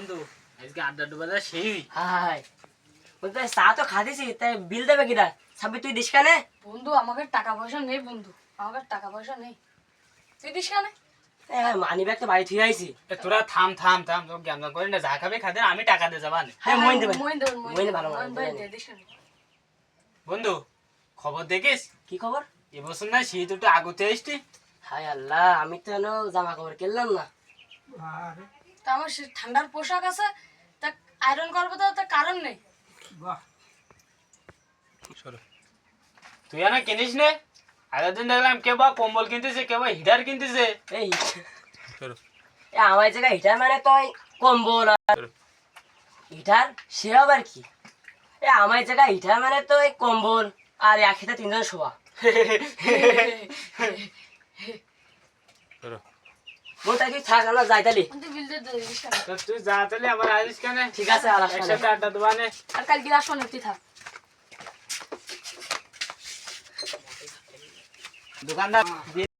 বন্ধু আজকে আড্ডা ডুবাদা সেই হাই বলতে চা তো খাদিছি তাই বিল দেবে কিনা সাবি তুই দিস কানে বন্ধু আমাকে টাকা পয়সা নেই বন্ধু আমাকে টাকা পয়সা নেই তুই দিস কেন মানি ব্যাগ তো বাড়ি থুয়ে আইছি তোরা থাম থাম থাম তোর জ্ঞান করি না যা খাবে খাদে আমি টাকা দিয়ে যাবানে হ্যাঁ মইন দেবে মইন দেবেন মইন ভালো মইন মানে ভাই দিস কেন বন্ধু খবর দেখিস কি খবর এবছর না শীত একটু আগতে আসছি হায় আল্লাহ আমি তো এনো জামা কাপড় কিনলাম না তা আমার সে ঠান্ডার পোশাক আছে তা আয়রন করবো তো তার কারণ নেই তুই না কিনিস নে আগের দিন দেখলাম কেউ বা কম্বল কিনতেছে কেউ বা হিটার কিনতেছে এই আমার জায়গায় হিটার মানে তো কম্বল আর হিটার সে আবার কি আমার জায়গায় হিটার মানে তো কম্বল আর এক খেতে তিনজন শোয়া মোটা তুই থাক আমরা যাই তালি তুই বিল দিয়ে দিস কেন তুই যা তাহলে আমার আসিস কেন ঠিক আছে আর আসবো না। একসাথে আড্ডা দেবানে আর কালকে আসবো না তুই থাক দোকানদার